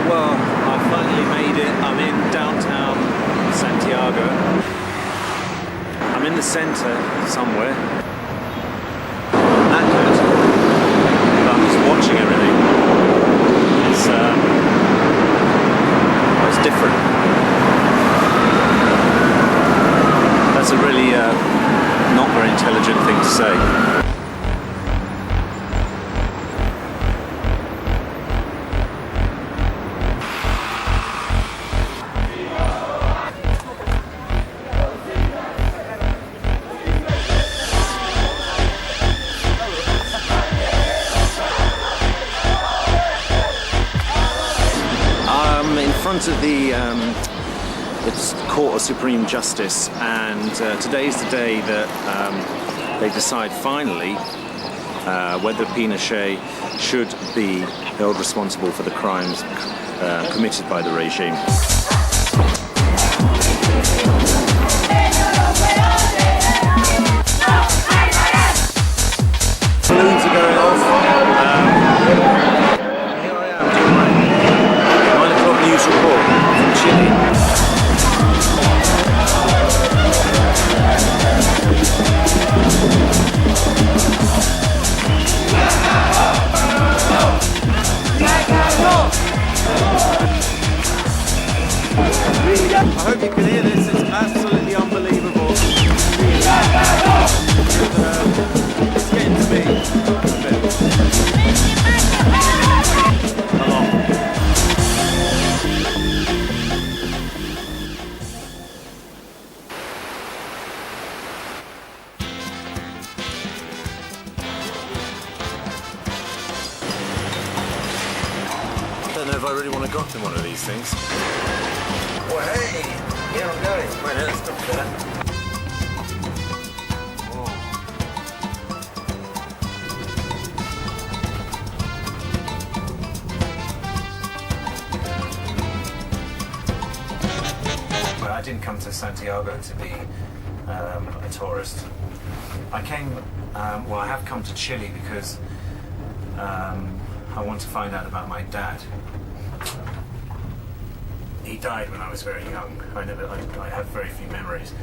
Well, I finally made it. I'm in downtown Santiago. I'm in the center somewhere. I'm knackered, but I'm just watching everything. It's different. That's a really not very intelligent thing to say. In front of the Court of Supreme Justice, and today is the day that they decide finally whether Pinochet should be held responsible for the crimes committed by the regime. Balloons are going off. Here I am doing my 9 o'clock news report from Chile. I hope you can hear this, it's absolutely unbelievable. It's getting to me a bit. Come on. I don't know if I really want to go up in one of these things. Well, hey! Yeah, I'm going. Right, let's stop there. Well, I didn't come to Santiago to be a tourist. I came, well, I have come to Chile because I want to find out about my dad. He died when I was very young. I have very few memories.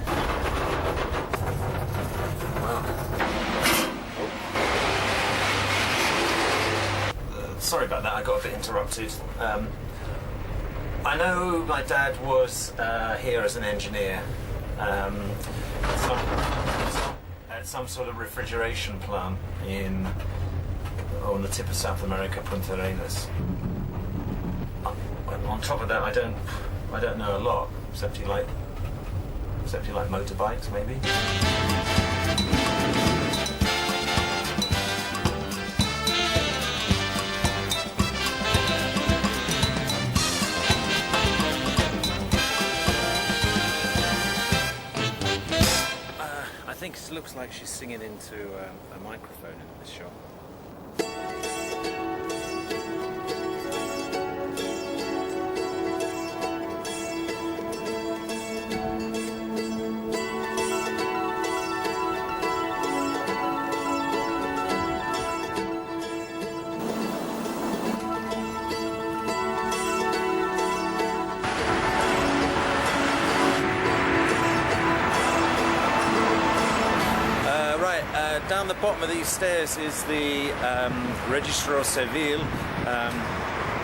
Well, sorry about that. I got a bit interrupted. I know my dad was here as an engineer at some sort of refrigeration plant on the tip of South America, Punta Arenas. On top of that, I don't know a lot, except you like motorbikes, maybe. I think it looks like she's singing into a microphone in this shot. Down the bottom of these stairs is the Registro Civil.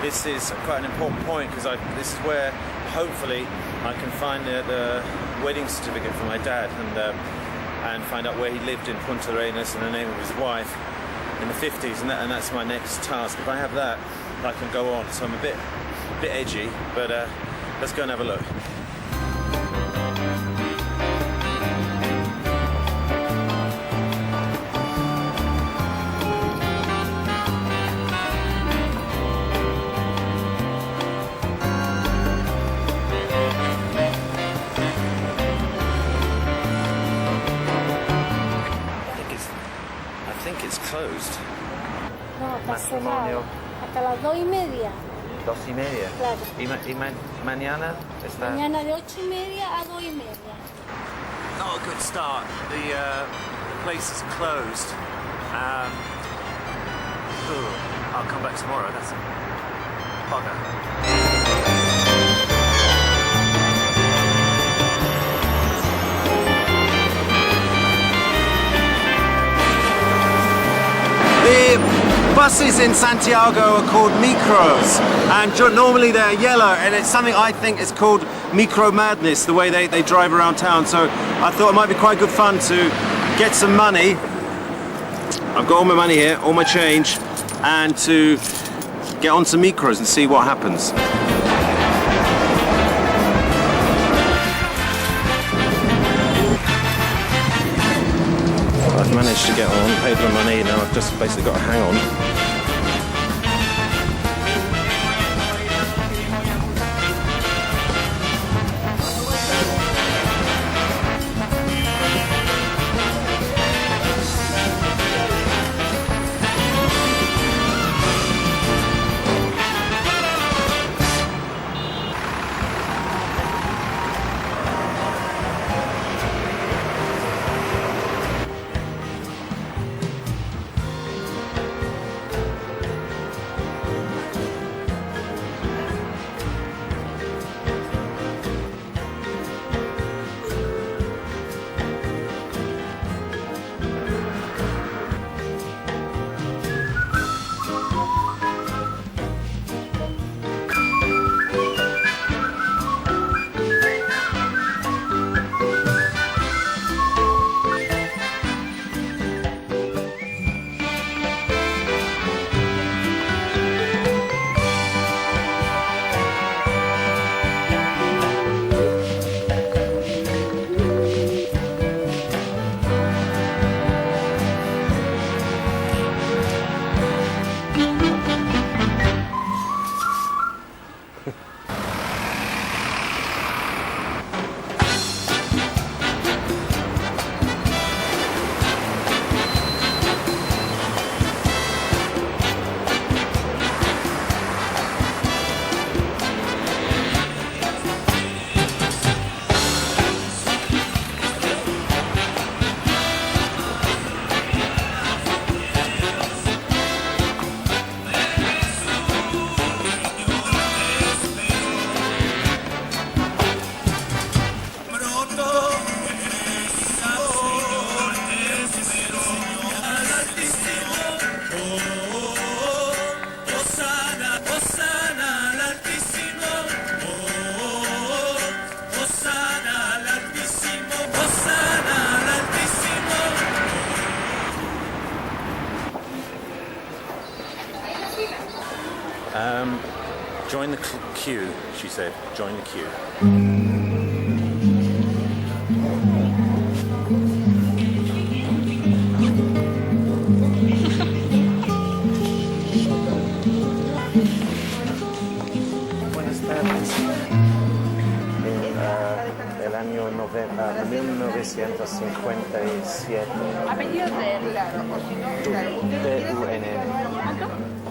This is quite an important point because this is where hopefully I can find the wedding certificate for my dad and find out where he lived in Punta Arenas and the name of his wife in the 50s, and that's my next task. If I have that, I can go on. So I'm a bit edgy, but let's go and have a look. Closed. No, está cerrado. Hasta las 2:30. 2:30. Claro. ¿Y mañana está? Mañana de 8:30 a 2:30. Not a good start. The place is closed. Ooh, I'll come back tomorrow. That's a bugger. The buses in Santiago are called micros, and normally they're yellow, and it's something I think is called micro madness, the way they drive around town. So I thought it might be quite good fun to get some money. I've got all my money here, all my change, and to get on some micros and see what happens. I've managed to get on, paid my money, now I've just basically got to hang on. Join the queue, she said. Join the queue. Buenas tardes. El año 1957. Apellido de claro, o si no, claro. T-U-N-N.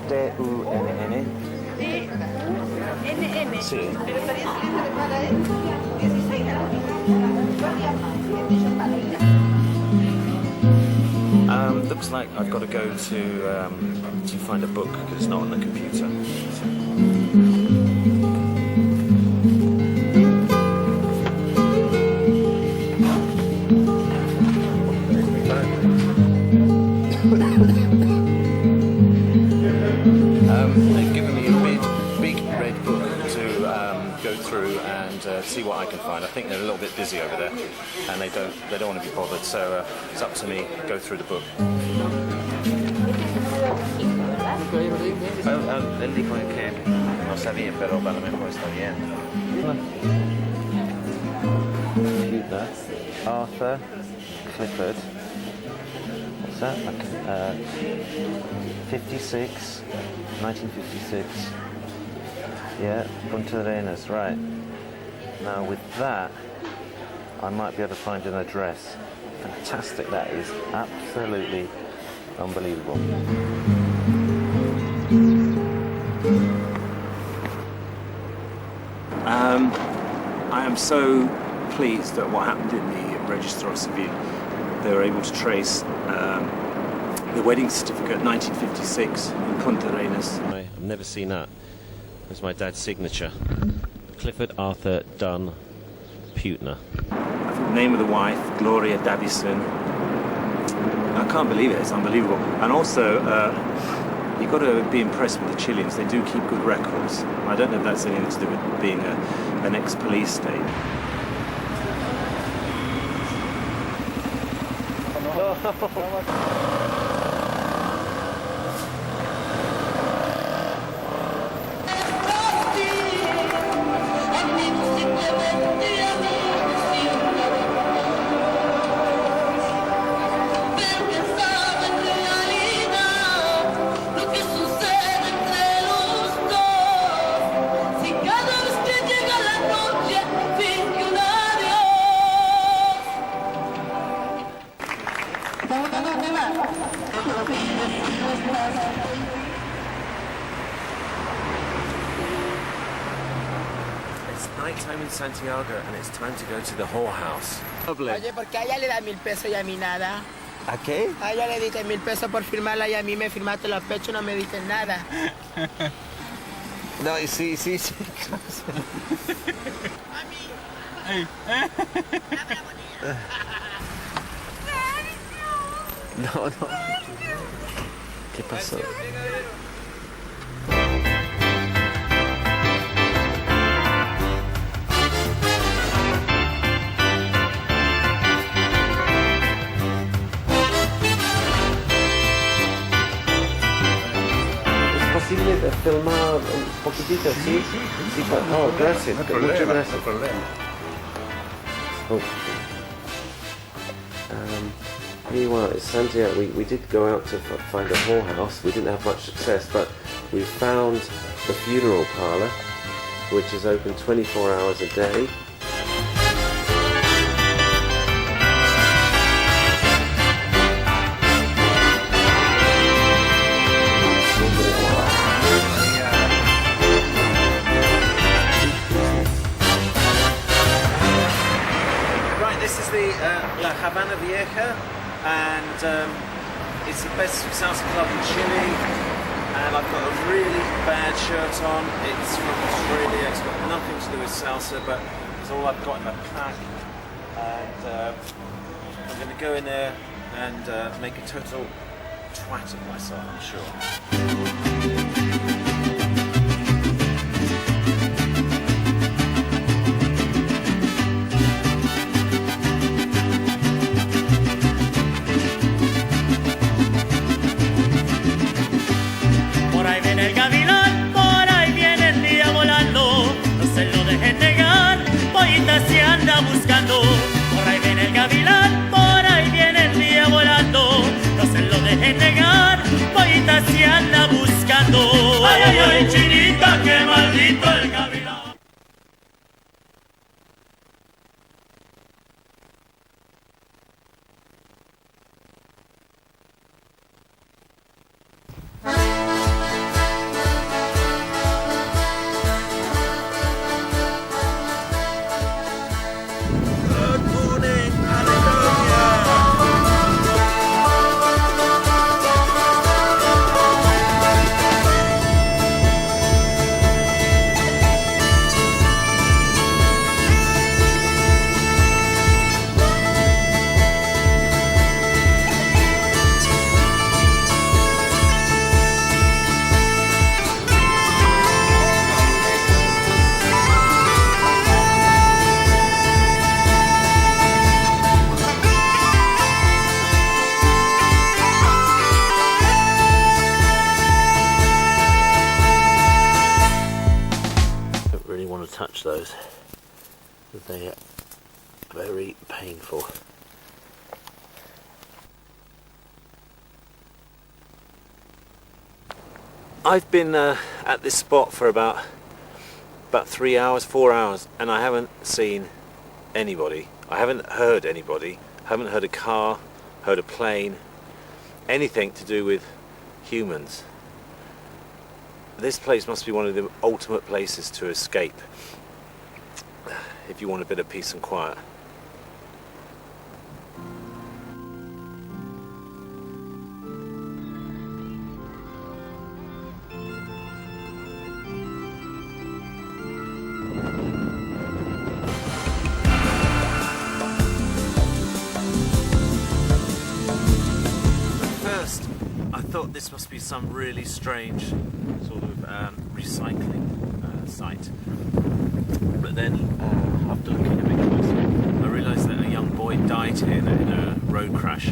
T-U-N-N. Sí. Pero estaría saliendo de para él 16 Looks like I've got to go to find a book because it's not on the computer. They've given me a big red book to go through and see what I can find. I think they're a little bit busy over there, and they don't want to be bothered. So it's up to me. Go through the book. Él dijo que no sabía, pero a lo mejor está bien. Cute that. Arthur Clifford. What's that? 56, 1956. Yeah, Punta Arenas, right. Now with that, I might be able to find an address. Fantastic, that is. Absolutely unbelievable. I am so pleased at what happened in the Registro Civil. They were able to trace the the wedding certificate, 1956, in Punta Arenas. I've never seen that. It's my dad's signature. Clifford Arthur Dunn Putner. I think the name of the wife, Gloria Davison. I can't believe it, it's unbelievable. And also, you've got to be impressed with the Chileans. They do keep good records. I don't know if that's anything to do with being an ex-police state. It's nighttime in Santiago and it's time to go to the whorehouse. Lovely. Oye, ¿por qué a ella le da 1,000 pesos y a mí nada? ¿A qué? A ella le diste 1,000 pesos por firmarla y a mí me firmaste los pechos y no me diste nada. No, sí. No. ¿Qué pasó? ¿Es posible filmar un poquitito? Sí. Oh, gracias. Muchas gracias. Oh. Meanwhile, at Santiago, we did go out to find a whorehouse. We didn't have much success, but we found the funeral parlour, which is open 24 hours a day. Right, this is the La Habana Vieja, and it's the best salsa club in Chile. And I've got a really bad shirt on. It's from Australia. It's got nothing to do with salsa, but it's all I've got in my pack. And I'm going to go in there and make a total twat of myself, I'm sure. El gavilán, por ahí viene el día volando, no se lo dejen negar, pollita se anda buscando. Por ahí viene el gavilán, por ahí viene el día volando, no se lo dejen negar, pollita se anda buscando. Ay, ay, ay, chinita, qué maldito el gavilán. Touch those. They are very painful. I've been at this spot for about 3 hours, 4 hours, and I haven't seen anybody. I haven't heard anybody. Haven't heard a car, heard a plane, anything to do with humans. This place must be one of the ultimate places to escape if you want a bit of peace and quiet. first I thought this must be some really strange sort of recycling site. But then after looking a bit closer, I realised that a young boy died here in a road crash.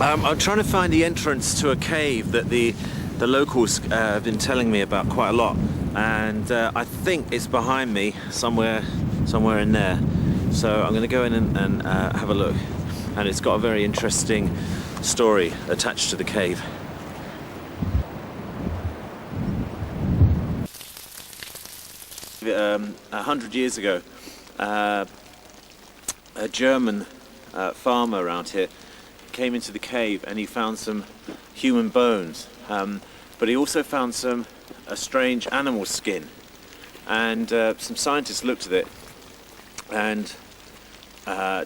I'm trying to find the entrance to a cave that the locals have been telling me about quite a lot, and I think it's behind me somewhere in there. So I'm going to go in and have a look, and it's got a very interesting story attached to the cave. A 100 years ago, a German farmer around here came into the cave and he found some human bones, but he also found a strange animal skin, and some scientists looked at it and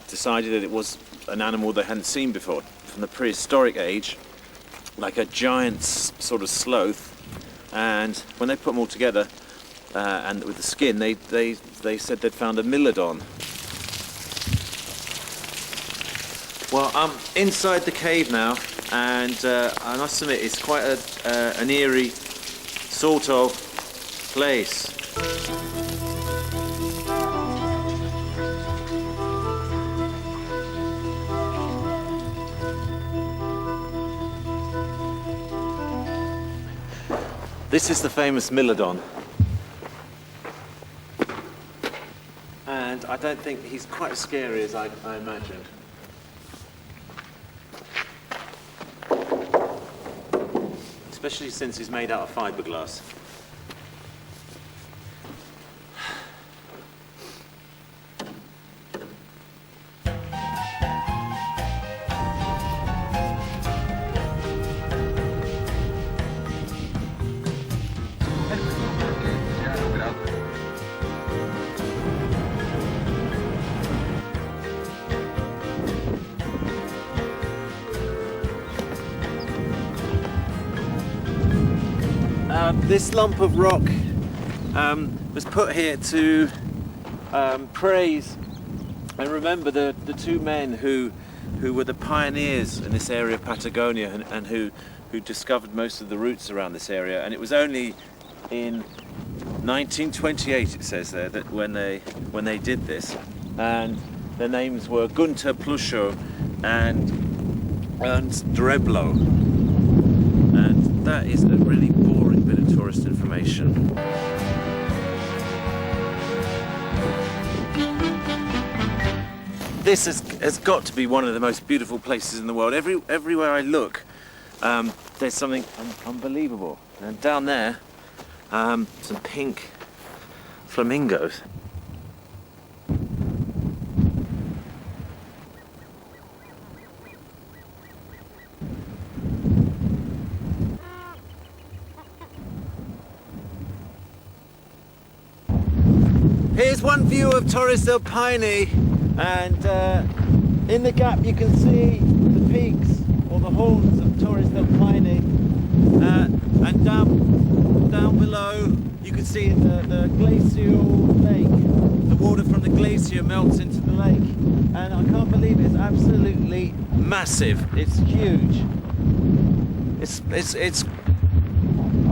decided that it was an animal they hadn't seen before, from the prehistoric age, like a giant sort of sloth. And when they put them all together and with the skin, they said they'd found a Milodon. Well, I'm inside the cave now, and I must admit it's quite an eerie sort of place. This is the famous Milodon, and I don't think he's quite as scary as I imagined. Especially since he's made out of fiberglass. This lump of rock was put here to praise and remember the two men who were the pioneers in this area of Patagonia, and who discovered most of the routes around this area. And it was only in 1928, it says there, that when they did this, and their names were Gunther Pluschow and Ernst Dreblow. And that is a really boring bit of tourist information. This has got to be one of the most beautiful places in the world. Everywhere I look, there's something unbelievable. And down there, some pink flamingos. Here's one view of Torres del Paine, and in the gap you can see the peaks or the horns of Torres del Paine, and down below you can see the glacial lake. The water from the glacier melts into the lake, and I can't believe it's absolutely massive. It's huge. It's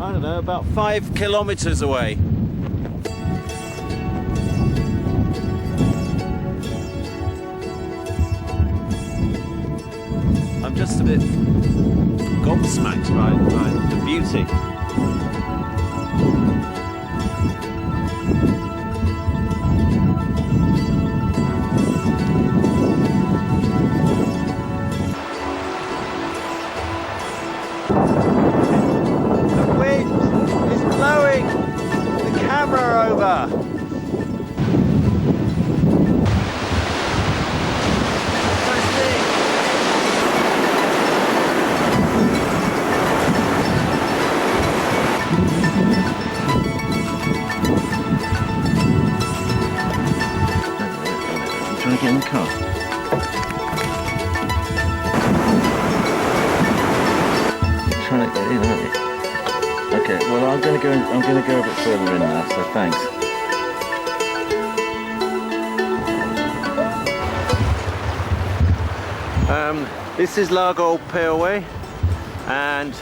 I don't know, about 5 kilometers away. I'm just a bit gobsmacked by the beauty. The wind is blowing the camera over. Trying to get in the car. Trying to get in, aren't you? Okay, well I'm going to go a bit further in now, so thanks. This is Lago Peowe, and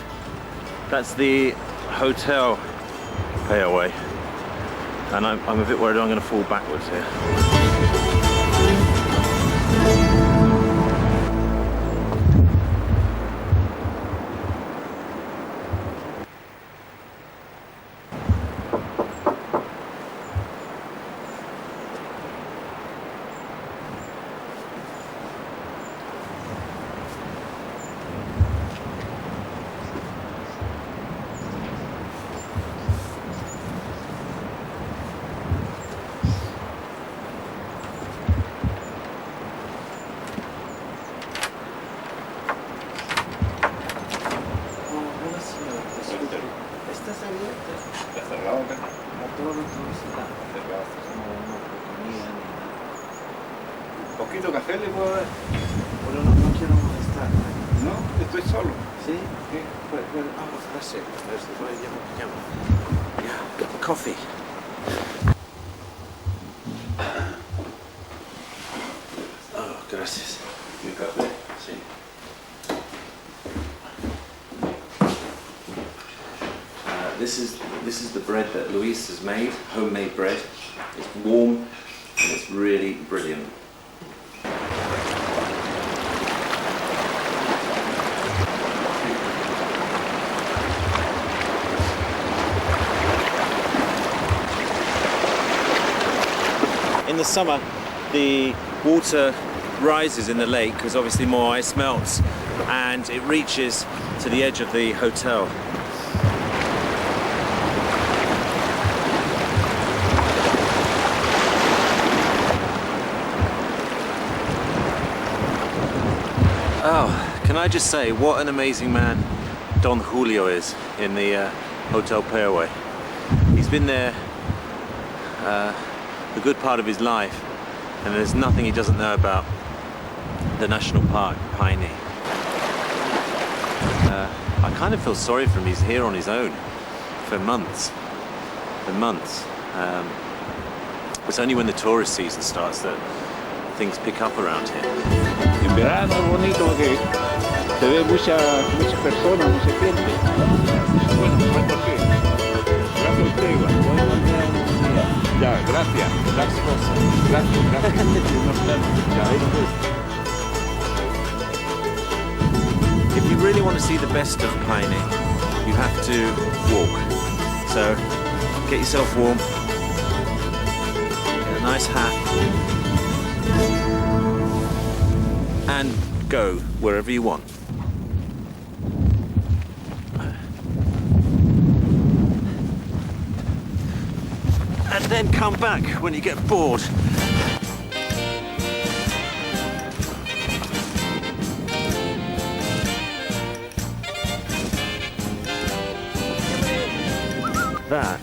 that's the Hotel Peowe. And I'm a bit worried I'm going to fall backwards here. ¿Poquito café le puedo dar? Bueno, no quiero molestar. No, estoy solo. ¿Sí? Gracias. Yeah, coffee. Oh, gracias. ¿Y café? Sí. This is the bread that Luis has made, homemade bread. It's warm and it's really brilliant. In the summer, the water rises in the lake because obviously more ice melts, and it reaches to the edge of the hotel. Oh, can I just say what an amazing man Don Julio is in the Hotel Peowe. He's been there a good part of his life, and there's nothing he doesn't know about the national park, Piney. I kind of feel sorry for him. He's here on his own for months. It's only when the tourist season starts that things pick up around here. En verano es bonito porque se ve muchas personas, mucha gente. Bueno, no por qué. Gracias a usted igual. Ya, gracias. If you really want to see the best of Piney, you have to walk. So get yourself warm, get a nice hat, and go wherever you want. And then come back when you get bored. That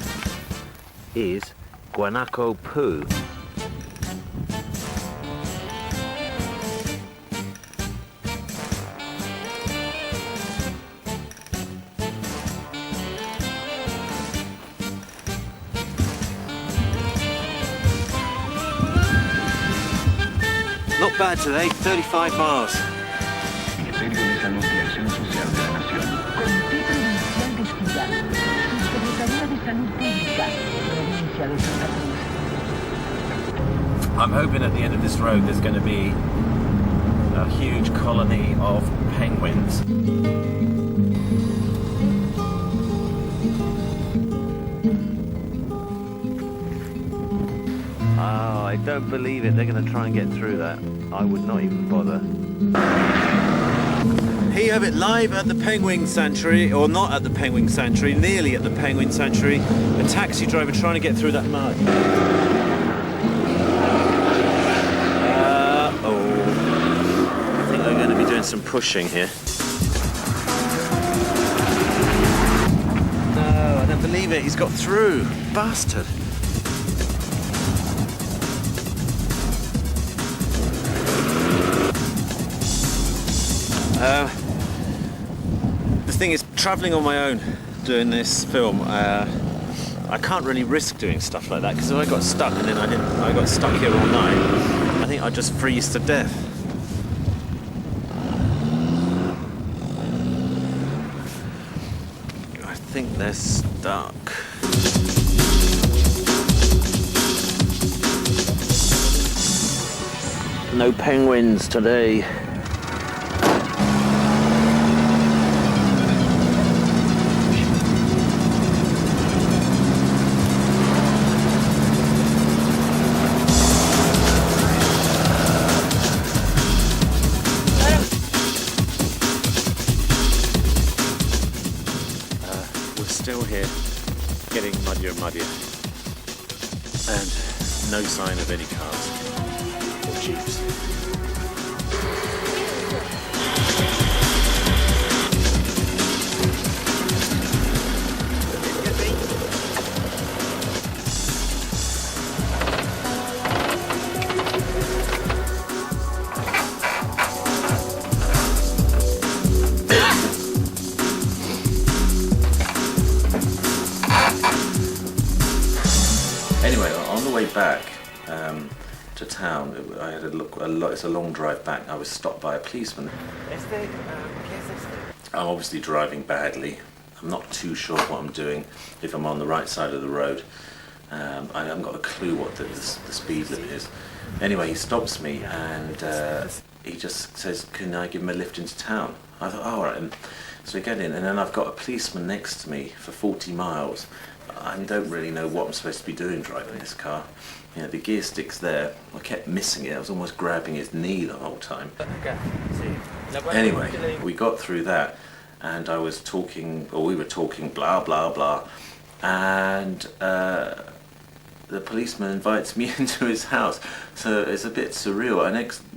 is guanaco poo. Not bad today, 35 miles. Ministerio de Salud y Acción Social de la Nación. Comité Provincial de Estudiantes. Subsecretaría de Salud Pública. Provincia de Santa Cruz. I'm hoping at the end of this road there's going to be a huge colony of penguins. Oh, I don't believe it. They're going to try and get through that. I would not even bother. Here you have it live at the Penguin Sanctuary, or not at the Penguin Sanctuary, nearly at the Penguin Sanctuary. A taxi driver trying to get through that mud. I think they're going to be doing some pushing here. No, I don't believe it. He's got through. Bastard. The thing is, travelling on my own doing this film. I can't really risk doing stuff like that because if I got stuck and then I got stuck here all night, I think I'd just freeze to death. I think they're stuck. No penguins today. Still here, getting muddier and muddier, and no sign of any cars or jeeps. Anyway, on the way back to town, I had a look. It's a long drive back. I was stopped by a policeman. I'm obviously driving badly. I'm not too sure what I'm doing. If I'm on the right side of the road, I haven't got a clue what the speed limit is. Anyway, he stops me and he just says, "Can I give him a lift into town?" I thought, "Oh, all right." And so we get in, and then I've got a policeman next to me for 40 miles. I don't really know what I'm supposed to be doing driving this car. You know, the gear stick's there. I kept missing it. I was almost grabbing his knee the whole time. Anyway, we got through that, and I was talking, or we were talking, blah blah blah, and the policeman invites me into his house. So it's a bit surreal.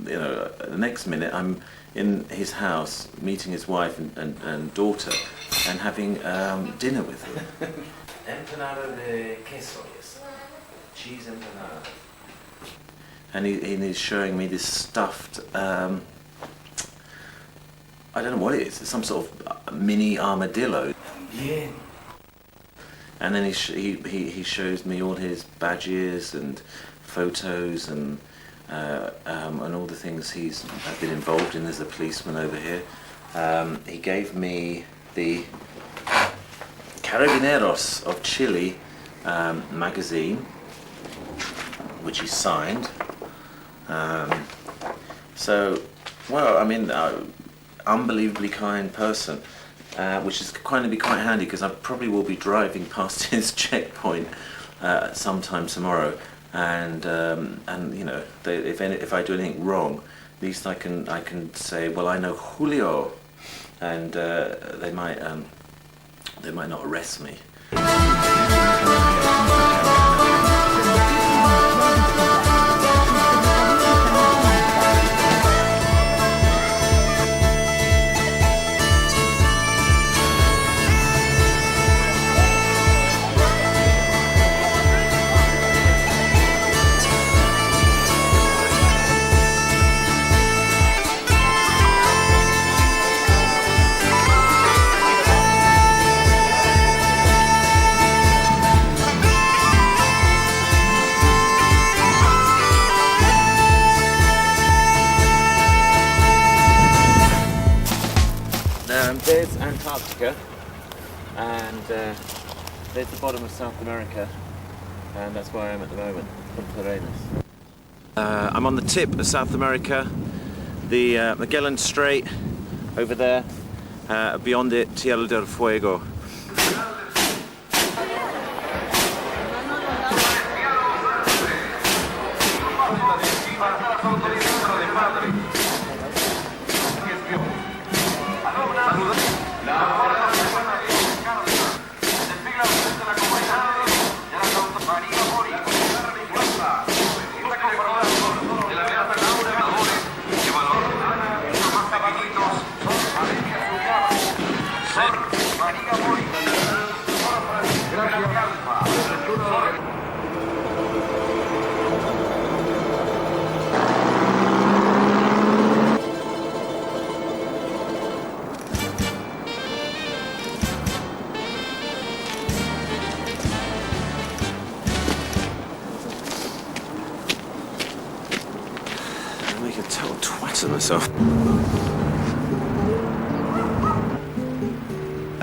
The next minute I'm in his house meeting his wife and daughter and having dinner with him. Empanada de queso, yes. Cheese empanada. And he's showing me this stuffed, I don't know what it is. It's some sort of mini armadillo. Yeah. And then he shows me all his badges and photos and all the things he's been involved in as a policeman over here. He gave me the Carabineros of Chile magazine, which he signed. Unbelievably kind person, which is going to be quite handy because I probably will be driving past his checkpoint sometime tomorrow, and you know, if I do anything wrong, at least I can say, well, I know Julio, and they might not arrest me. There's Antarctica, and there's the bottom of South America, and that's where I am at the moment, Punta Arenas. I'm on the tip of South America, the Magellan Strait over there, beyond it, Tierra del Fuego. cross myself.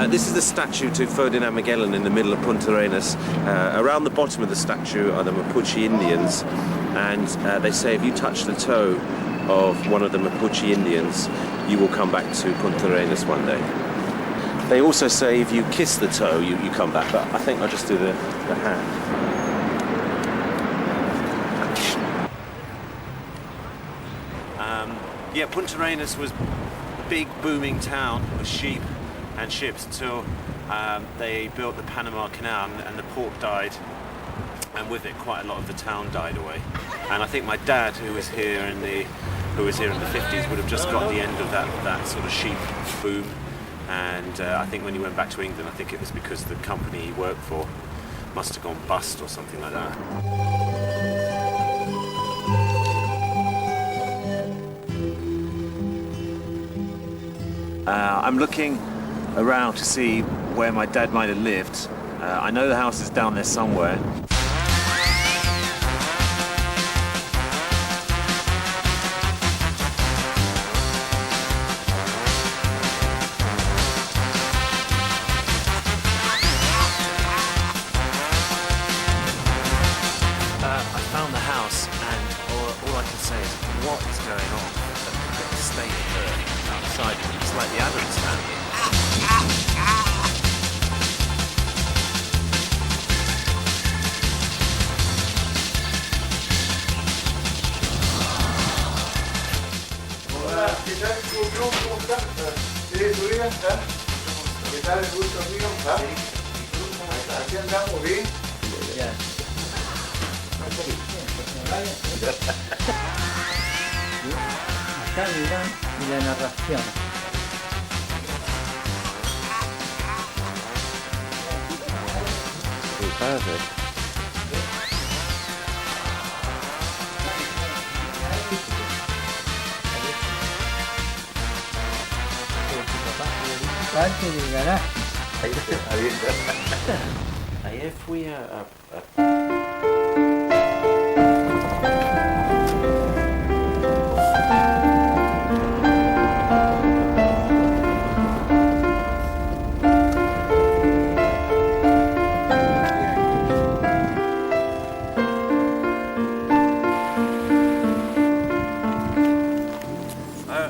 This is the statue to Ferdinand Magellan in the middle of Punta Arenas. Around the bottom of the statue are the Mapuche Indians, and they say if you touch the toe of one of the Mapuche Indians, you will come back to Punta Arenas one day. They also say if you kiss the toe, you come back, but I think I'll just do the hand. Yeah, Punta Arenas was a big booming town with sheep and ships until they built the Panama Canal and the port died, and with it quite a lot of the town died away. And I think my dad, who was here in the 50s, would have just got the end of that sort of sheep boom. And I think when he went back to England, I think it was because the company he worked for must have gone bust or something like that. I'm looking around to see where my dad might have lived. I know the house is down there somewhere. I found the house, and all I can say is, what is going on? The state outside, it's like the Adams family. Hola, ¿qué tal? ¿Cómo estás? ¿Sí, tu vida? ¿Qué tal el gusto mío? Aquí andamos bien. Acá mirán y la narración. Perfect. Parte del garaje. Ayer fui a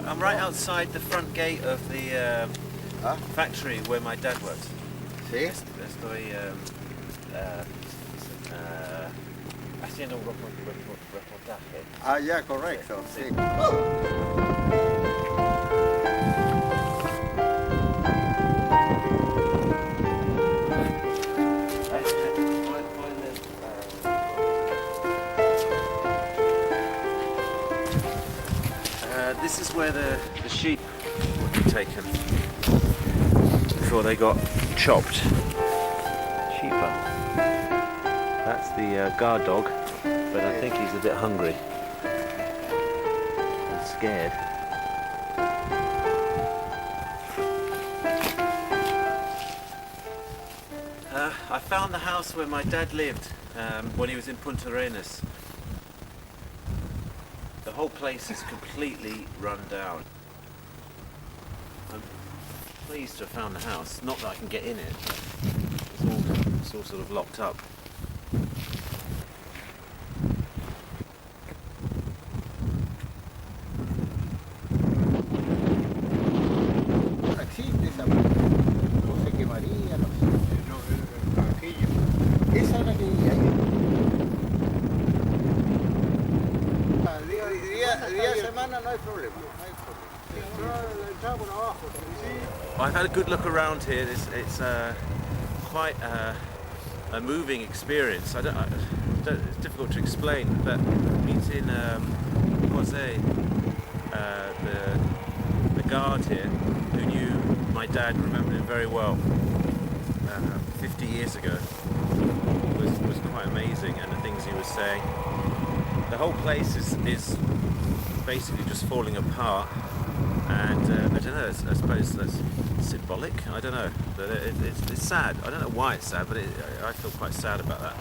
I'm right outside the front gate of the factory where my dad worked. ¿Sí? Estoy haciendo un reportaje. Ah, ya, correcto. Sí. This is where the sheep would be taken before they got chopped. Sheeper. That's the guard dog, but I think he's a bit hungry and scared. I found the house where my dad lived when he was in Punta Arenas. The whole place is completely run down. I'm pleased to have found the house. Not that I can get in it, but it's all sort of locked up. Existe esa parte. No se quemaría, no sé. No, aquello. Esa es la que hay. Día de semana no hay problema. I've had a good look around here. It's quite a moving experience. It's difficult to explain, but meeting Jose, the guard here, who knew my dad, remembered him very well 50 years ago, was quite amazing, and the things he was saying. The whole place is basically just falling apart, and I don't know, I suppose that's symbolic, I don't know, but it's sad. I don't know why it's sad, but I feel quite sad about that.